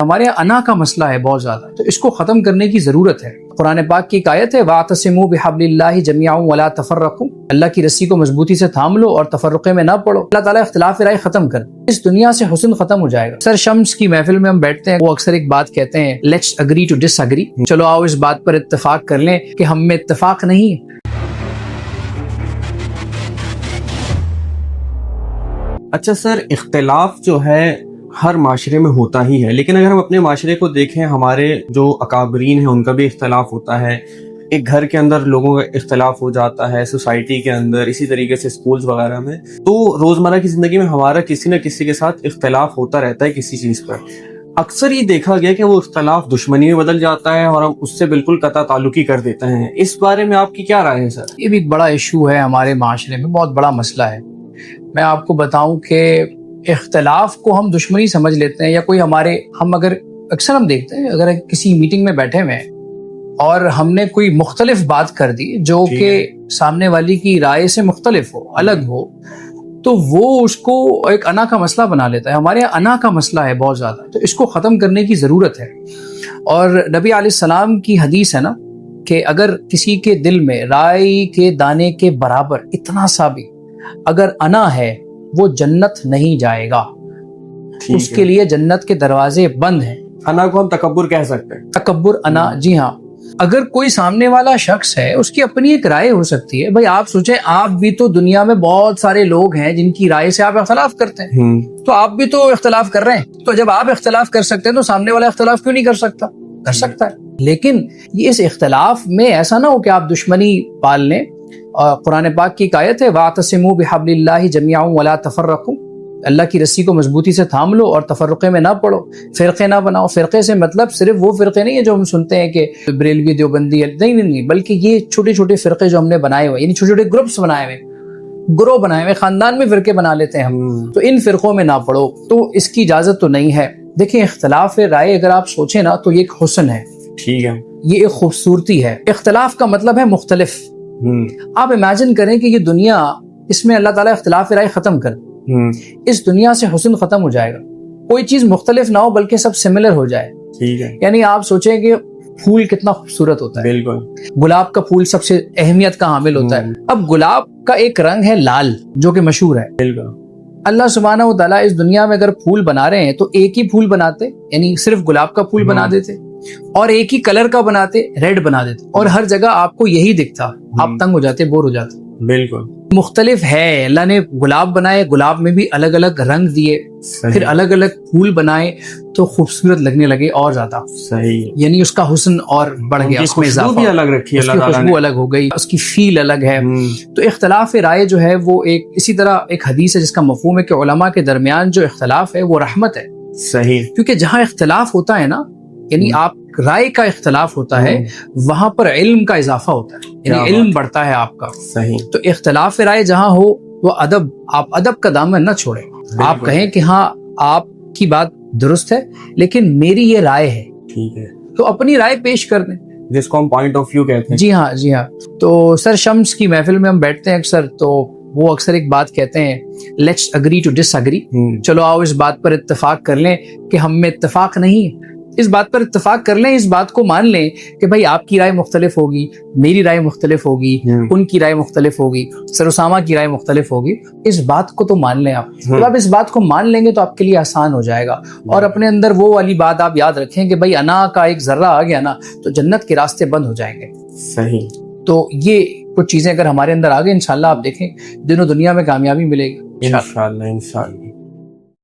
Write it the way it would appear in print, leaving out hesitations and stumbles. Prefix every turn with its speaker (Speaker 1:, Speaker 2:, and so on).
Speaker 1: ہمارے یہاں انا کا مسئلہ ہے بہت زیادہ، تو اس کو ختم کرنے کی ضرورت ہے۔ قرآن پاک کی ایک آیت ہے وَاعْتَصِمُوا بِحَبْلِ اللَّهِ جَمِيعًا وَلَا تَفَرَّقُوا، اللہ کی رسی کو مضبوطی سے تھام لو اور تفرقے میں نہ پڑو۔ اللہ تعالیٰ اختلاف رائے ختم کر، اس دنیا سے حسن ختم ہو جائے گا۔ سر شمس کی محفل میں ہم بیٹھتے ہیں، وہ اکثر ایک بات کہتے ہیں let's agree to disagree, چلو آؤ اس بات پر اتفاق کر لیں کہ ہم میں اتفاق نہیں ہے۔
Speaker 2: اچھا سر، اختلاف جو ہے ہر معاشرے میں ہوتا ہی ہے، لیکن اگر ہم اپنے معاشرے کو دیکھیں، ہمارے جو اکابرین ہیں ان کا بھی اختلاف ہوتا ہے، ایک گھر کے اندر لوگوں کا اختلاف ہو جاتا ہے، سوسائٹی کے اندر، اسی طریقے سے اسکولز وغیرہ میں، تو روزمرہ کی زندگی میں ہمارا کسی نہ کسی کے ساتھ اختلاف ہوتا رہتا ہے کسی چیز پر۔ اکثر یہ دیکھا گیا کہ وہ اختلاف دشمنی میں بدل جاتا ہے اور ہم اس سے بالکل قطع تعلقی کر دیتے ہیں۔ اس بارے میں آپ کی کیا رائے ہے سر؟
Speaker 1: یہ بھی ایک بڑا ایشو ہے ہمارے معاشرے میں، بہت بڑا مسئلہ ہے۔ میں آپ کو بتاؤں کہ اختلاف کو ہم دشمنی سمجھ لیتے ہیں، یا کوئی ہم اگر اکثر ہم دیکھتے ہیں اگر کسی میٹنگ میں بیٹھے ہوئے ہیں اور ہم نے کوئی مختلف بات کر دی جو کہ سامنے والی کی رائے سے مختلف ہو، الگ ہو، تو وہ اس کو ایک انا کا مسئلہ بنا لیتا ہے۔ ہمارے یہاں انا کا مسئلہ ہے بہت زیادہ، تو اس کو ختم کرنے کی ضرورت ہے۔ اور نبی علیہ السلام کی حدیث ہے نا کہ اگر کسی کے دل میں رائی کے دانے کے برابر اتنا سا بھی اگر انا ہے، وہ جنت نہیں جائے گا، اس کے لیے جنت کے دروازے بند ہیں۔
Speaker 2: انا کو ہم تکبر کہہ سکتے ہیں۔
Speaker 1: تکبر، انا، جی ہاں۔ اگر کوئی سامنے والا شخص ہے، اس کی اپنی ایک رائے ہو سکتی ہے۔ بھائی آپ سوچیں، آپ بھی تو دنیا میں بہت سارے لوگ ہیں جن کی رائے سے آپ اختلاف کرتے ہیں، تو آپ بھی تو اختلاف کر رہے ہیں۔ تو جب آپ اختلاف کر سکتے ہیں تو سامنے والا اختلاف کیوں نہیں کر سکتا؟ کر سکتا ہے۔ لیکن یہ اس اختلاف میں ایسا نہ ہو کہ آپ دشمنی پال لیں۔ قرآن پاک کی ایک آیت ہے وَاعْتَصِمُوا بِحَبْلِ اللَّهِ جَمِيعًا وَلَا تَفَرَّقُوا، اللہ کی رسی کو مضبوطی سے تھام لو اور تفرقے میں نہ پڑو، فرقے نہ بناؤ۔ فرقے سے مطلب صرف وہ فرقے نہیں ہے جو ہم سنتے ہیں کہ بریلوی، دیوبندی، نہیں، بلکہ یہ چھوٹے چھوٹے فرقے جو ہم نے بنائے ہوئے، یعنی چھوٹے چھوٹے گروپس بنائے ہوئے، گروہ بنائے ہوئے، خاندان میں فرقے بنا لیتے ہیں ہم، تو ان فرقوں میں نہ پڑو۔ تو اس کی اجازت تو نہیں ہے۔ دیکھیں، اختلاف رائے اگر آپ سوچیں نا تو یہ ایک حسن ہے،
Speaker 2: ٹھیک ہے،
Speaker 1: یہ ایک خوبصورتی ہے۔ اختلاف کا مطلب ہے مختلف۔ آپ امیجن کریں کہ یہ دنیا، اس میں اللہ تعالیٰ اختلاف رائے ختم کر، اس دنیا سے حسن ختم ہو جائے گا۔ کوئی چیز مختلف نہ ہو بلکہ سب سملر ہو جائے۔
Speaker 2: ٹھیک ہے،
Speaker 1: یعنی آپ سوچیں کہ پھول کتنا خوبصورت ہوتا ہے،
Speaker 2: بالکل،
Speaker 1: گلاب کا پھول سب سے اہمیت کا حامل ہوتا ہے۔ اب گلاب کا ایک رنگ ہے لال جو کہ مشہور ہے۔
Speaker 2: بالکل۔
Speaker 1: اللہ سبحانہ و تعالیٰ اس دنیا میں اگر پھول بنا رہے ہیں تو ایک ہی پھول بناتے، یعنی صرف گلاب کا پھول بنا دیتے، اور ایک ہی کلر کا بناتے، ریڈ بنا دیتے، اور ہر جگہ آپ کو یہی دکھتا، آپ تنگ ہو جاتے، بور ہو جاتے۔
Speaker 2: بالکل
Speaker 1: مختلف ہے، اللہ نے گلاب بنائے، گلاب میں بھی الگ الگ رنگ دیے، پھر الگ الگ پھول بنائے تو خوبصورت لگنے لگے اور زیادہ،
Speaker 2: صحیح،
Speaker 1: یعنی اس کا حسن اور بڑھ گیا، اس میں اضافہ،
Speaker 2: بھی الگ رکھی،
Speaker 1: اس کی خوشبو الگ ہو گئی، اس کی فیل الگ ہے۔ تو اختلاف رائے جو ہے وہ ایک اسی طرح ایک حدیث ہے جس کا مفہوم ہے کہ علماء کے درمیان جو اختلاف ہے وہ رحمت ہے۔
Speaker 2: صحیح،
Speaker 1: کیونکہ جہاں اختلاف ہوتا ہے نا، یعنی آپ رائے کا اختلاف ہوتا ہے، وہاں پر علم کا اضافہ ہوتا ہے، یعنی علم بڑھتا ہے آپ کا۔
Speaker 2: صحیح،
Speaker 1: تو اختلاف رائے جہاں ہو وہ ادب، آپ ادب کا دامن نہ چھوڑیں، آپ کہیں کہ ہاں آپ کی بات درست ہے لیکن میری یہ رائے ہے،
Speaker 2: ٹھیک ہے،
Speaker 1: تو اپنی رائے پیش کر دیں،
Speaker 2: جس کو ہم پوائنٹ آف ویو کہتے ہیں۔
Speaker 1: جی ہاں، جی ہاں۔ تو سر شمس کی محفل میں ہم بیٹھتے ہیں اکثر، تو وہ اکثر ایک بات کہتے ہیں let's agree to disagree, چلو آؤ اس بات پر اتفاق کر لیں کہ ہم میں اتفاق نہیں ہے۔ اس بات پر اتفاق کر لیں، اس بات کو مان لیں کہ بھائی آپ کی رائے مختلف ہوگی، میری رائے مختلف ہوگی، ان کی رائے مختلف ہوگی، سر اسامہ کی رائے مختلف ہوگی، اس بات کو تو مان لیں آپ۔ جب آپ اس بات کو مان لیں گے تو آپ کے لیے آسان ہو جائے گا، اور اپنے اندر وہ والی بات آپ یاد رکھیں کہ بھائی انا کا ایک ذرہ آ گیا نا تو جنت کے راستے بند ہو جائیں گے۔
Speaker 2: صحیح،
Speaker 1: تو یہ کچھ چیزیں اگر ہمارے اندر آ گئی، انشاءاللہ آپ دیکھیں دنوں دنیا میں کامیابی ملے گی،
Speaker 2: انشاءاللہ، انشاءاللہ۔